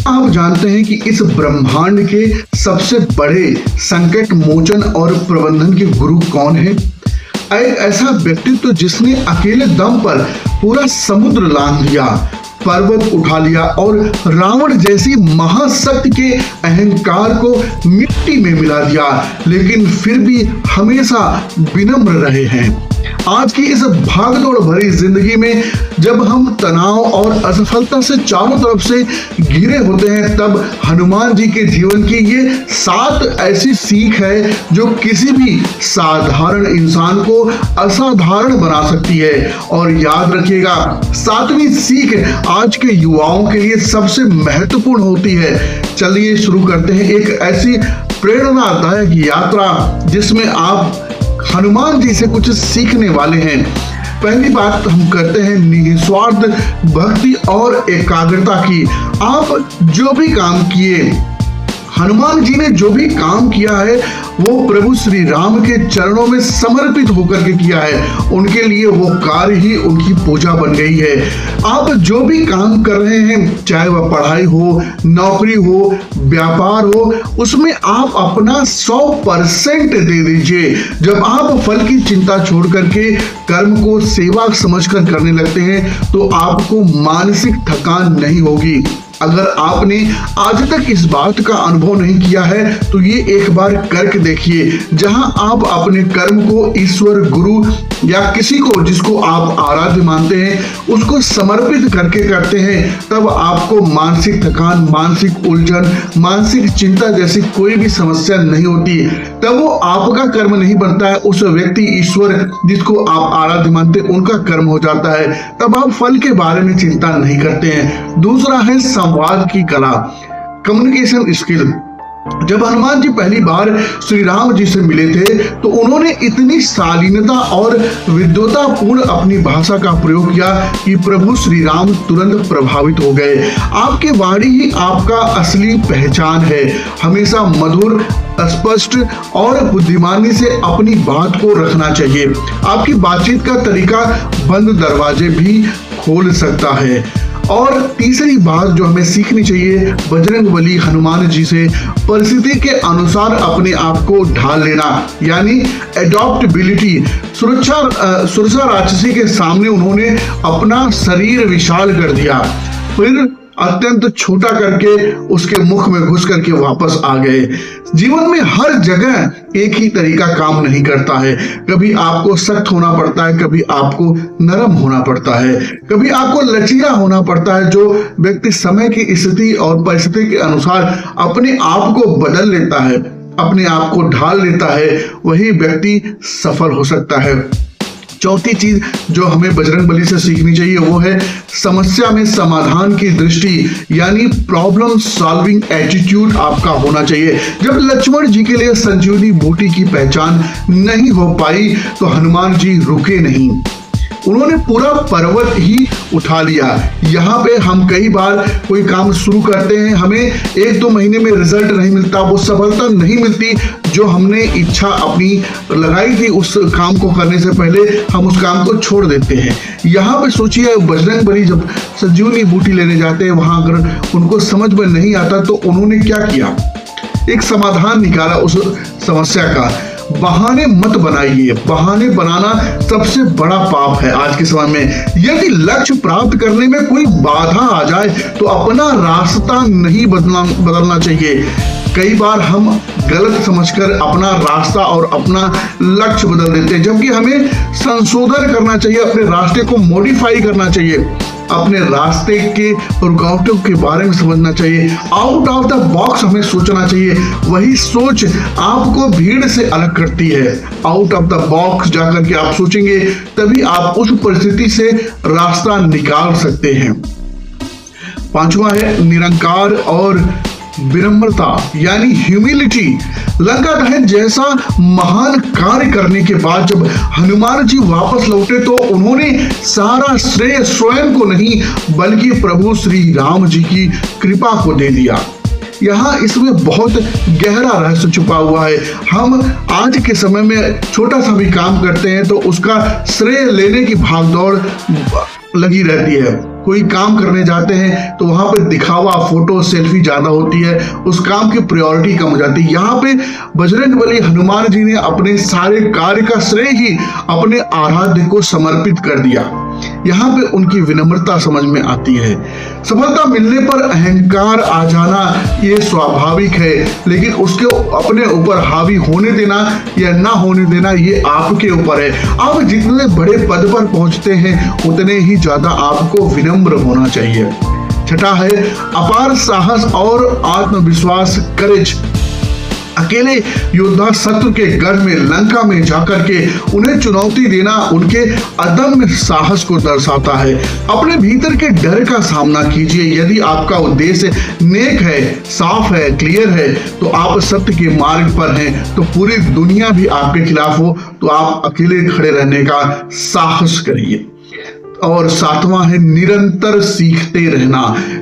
आप जानते हैं कि इस ब्रह्मांड के सबसे बड़े संकट मोचन और प्रबंधन के गुरु कौन है? एक ऐसा व्यक्तित्व जिसने अकेले दम पर पूरा समुद्र लांघ दिया, पर्वत उठा लिया और रावण जैसी महाशक्ति के अहंकार को मिट्टी में मिला दिया, लेकिन फिर भी हमेशा विनम्र रहे हैं। आज की इस भागदौड़ भरी जिंदगी में जब हम तनाव और असफलता से चारों तरफ से घिरे होते हैं, तब हनुमान जी के जीवन की ये 7 ऐसी सीख है जो किसी भी साधारण इंसान को असाधारण बना सकती है। और याद रखिएगा, 7वीं सीख आज के युवाओं के लिए सबसे महत्वपूर्ण होती है। चलिए शुरू करते हैं एक ऐसी प्रेरणादायक यात्रा जिसमें आप हनुमान जी से कुछ सीखने वाले हैं। पहली बात हम करते हैं निस्वार्थ भक्ति और एकाग्रता की। आप जो भी काम किए, हनुमान जी ने जो भी काम किया है वो प्रभु श्री राम के चरणों में समर्पित होकर के किया है। उनके लिए वो कार्य ही उनकी पूजा बन गई है। आप जो भी काम कर रहे हैं, चाहे वह पढ़ाई हो, नौकरी हो, व्यापार हो, उसमें आप अपना 100% दे दीजिए। जब आप फल की चिंता छोड़ करके कर्म को सेवा समझकर करने लगते हैं तो आपको मानसिक थकान नहीं होगी। अगर आपने आज तक इस बात का अनुभव नहीं किया है तो ये एक बार करके देखिए। जहां आप अपने कर्म को ईश्वर, गुरु या किसी को जिसको आप आराध्य मानते हैं उसको समर्पित करके करते हैं, तब आपको मानसिक थकान, मानसिक उलझन, मानसिक चिंता जैसी कोई भी समस्या नहीं होती। तब वो आपका कर्म नहीं बनता है, उस व्यक्ति, ईश्वर जिसको आप आराध्य मानते हैं उनका कर्म हो जाता है। तब आप फल के बारे में चिंता नहीं करते हैं। दूसरा है संवाद की कला, कम्युनिकेशन स्किल। जब हनुमान जी पहली बार श्री राम जी से मिले थे तो उन्होंने इतनी शालीनता और विद्वतापूर्ण अपनी भाषा का प्रयोग किया कि प्रभु श्री राम तुरंत प्रभावित हो गए। आपकी वाणी ही आपका असली पहचान है। हमेशा मधुर, स्पष्ट और बुद्धिमानी से अपनी बात को रखना चाहिए। आपकी बातचीत का तरीका बंद दरवाजे भी खोल सकता है। और तीसरी बात जो हमें सीखनी चाहिए बजरंगबली हनुमान जी से, परिस्थिति के अनुसार अपने आप को ढाल लेना, यानी एडॉप्टेबिलिटी। सुरक्षा राक्षसी के सामने उन्होंने अपना शरीर विशाल कर दिया, फिर अत्यंत छोटा करके उसके मुख में घुस करके वापस आ गए। जीवन में हर जगह एक ही तरीका काम नहीं करता है। कभी आपको सख्त होना पड़ता है, कभी आपको नरम होना पड़ता है, कभी आपको लचीला होना पड़ता है। जो व्यक्ति समय की स्थिति और परिस्थिति के अनुसार अपने आप को बदल लेता है, अपने आप को ढाल लेता है, वही व्यक्ति सफल हो सकता है। चौथी चीज जो हमें बजरंगबली से सीखनी चाहिए वो है समस्या में समाधान की दृष्टि, यानी प्रॉब्लम सॉल्विंग एटीट्यूड आपका होना चाहिए। जब लक्ष्मण जी के लिए संजीवनी बूटी की पहचान नहीं हो पाई तो हनुमान जी रुके नहीं, उन्होंने पूरा पर्वत ही उठा लिया। यहाँ पे हम कई बार कोई काम शुरू करते हैं, हमें 1-2 महीने में रिजल्ट नहीं मिलता, वो सफलता नहीं मिलती जो हमने इच्छा अपनी लगाई थी उस काम को करने से पहले, हम उस काम को छोड़ देते हैं। यहाँ पे सोचिए बजरंगबली जब संजीवनी बूटी लेने जाते हैं, वहां अगर उनको समझ में नहीं आता तो उन्होंने क्या किया, एक समाधान निकाला उस समस्या का। बहाने मत बनाइए, बहाने बनाना सबसे बड़ा पाप है आज के समय में। यदि लक्ष्य प्राप्त करने में कोई बाधा आ जाए तो अपना रास्ता नहीं बदलना चाहिए। कई बार हम गलत समझकर अपना रास्ता और अपना लक्ष्य बदल देते हैं, जबकि हमें संशोधन करना चाहिए, अपने रास्ते को मॉडिफाई करना चाहिए, अपने रास्ते के रुकावटों के बारे में समझना चाहिए, आउट ऑफ द बॉक्स हमें सोचना चाहिए। वही सोच आपको भीड़ से अलग करती है। आउट ऑफ द बॉक्स जाकर के आप सोचेंगे तभी आप उस परिस्थिति से रास्ता निकाल सकते हैं। 5वां है निरंकार और विनम्रता, यानी ह्यूमिलिटी। लंका दहन जैसा महान कार्य करने के बाद जब हनुमान जी वापस लौटे तो उन्होंने सारा श्रेय स्वयं को नहीं बल्कि प्रभु श्री राम जी की कृपा को दे दिया। यहाँ इसमें बहुत गहरा रहस्य छुपा हुआ है। हम आज के समय में छोटा सा भी काम करते हैं तो उसका श्रेय लेने की भागदौड़ लगी रहती है। कोई काम करने जाते हैं तो वहां पे दिखावा, फोटो, सेल्फी ज्यादा होती है, उस काम की प्रायोरिटी कम हो जाती है। यहाँ पे बजरंगबली हनुमान जी ने अपने सारे कार्य का श्रेय ही अपने आराध्य को समर्पित कर दिया। यहाँ पे उनकी विनम्रता समझ में आती है। सफलता मिलने पर अहंकार आ जाना ये स्वाभाविक है, लेकिन उसके अपने ऊपर हावी होने देना या ना होने देना ये आपके ऊपर है। आप जितने बड़े पद पर पहुंचते हैं उतने ही ज्यादा आपको विनम्र होना चाहिए। छठा है अपार साहस और आत्मविश्वास, करेज। अकेले योद्धा शत्रु के गढ़ में, लंका में जाकर के उन्हें चुनौती देना उनके अदम्य साहस को दर्शाता है। अपने भीतर के डर का सामना कीजिए। यदि आपका उद्देश्य नेक है, साफ है, क्लियर है, तो आप सत्य के मार्ग पर हैं, तो पूरी दुनिया भी आपके खिलाफ हो तो आप अकेले खड़े रहने का साहस करिए। और सातवां है निरंतर सीखते रहना,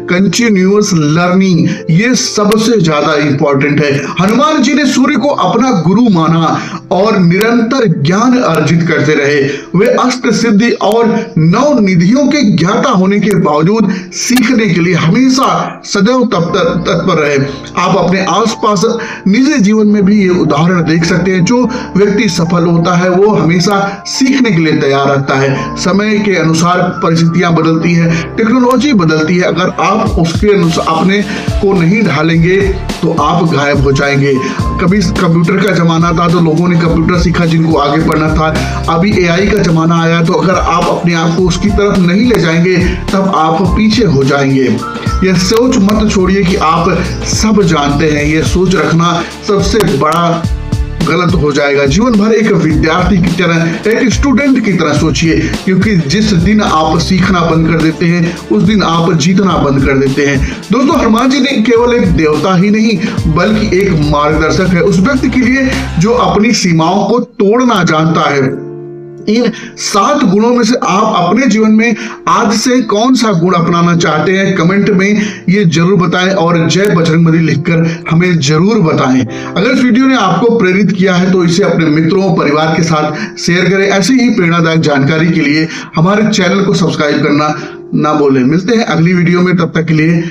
कंटिन्यूअस लर्निंग। ये सबसे ज्यादा इंपॉर्टेंट है। हनुमान जी ने सूर्य को अपना गुरु माना और निरंतर ज्ञान अर्जित करते रहे। वे अष्ट सिद्धि और नौ निधियों के ज्ञाता होने के बावजूद सीखने के लिए हमेशा सदैव तत्पर रहे। आप अपने आसपास निजी जीवन में भी ये उदाहरण देख सकते हैं। जो व्यक्ति सफल होता है वो हमेशा सीखने के लिए तैयार रहता है। समय के अनुसार परिस्थितियां बदलती है, टेक्नोलॉजी बदलती है। अगर आप उसके अनुसार अपने को नहीं ढालेंगे तो आप गायब हो जाएंगे। कभी कंप्यूटर का जमाना था तो लोगों ने कंप्यूटर सीखा जिनको आगे बढ़ना था। अभी एआई का जमाना आया तो अगर आप अपने आप को उसकी तरफ नहीं ले जाएंगे तब आप पीछे हो जाएंगे। यह सोच मत छोड़िए कि आप सब जानते हैं। यह सोच रखना सबसे बड़ा गलत हो जाएगा। जीवन भर एक विद्यार्थी की तरह, एक स्टूडेंट की तरह सोचिए, क्योंकि जिस दिन आप सीखना बंद कर देते हैं उस दिन आप जीतना बंद कर देते हैं। दोस्तों, हनुमान जी ने केवल एक देवता ही नहीं बल्कि एक मार्गदर्शक है उस व्यक्ति के लिए जो अपनी सीमाओं को तोड़ना जानता है। इन 7 गुणों में से आप अपने जीवन में आज से कौन सा गुण अपनाना चाहते हैं, कमेंट में ये जरूर बताएं और जय बजरंगबली लिखकर हमें जरूर बताएं। अगर इस वीडियो ने आपको प्रेरित किया है तो इसे अपने मित्रों, परिवार के साथ शेयर करें। ऐसी ही प्रेरणादायक जानकारी के लिए हमारे चैनल को सब्सक्राइब करना ना भूलें। मिलते हैं अगली वीडियो में, तब तक के लिए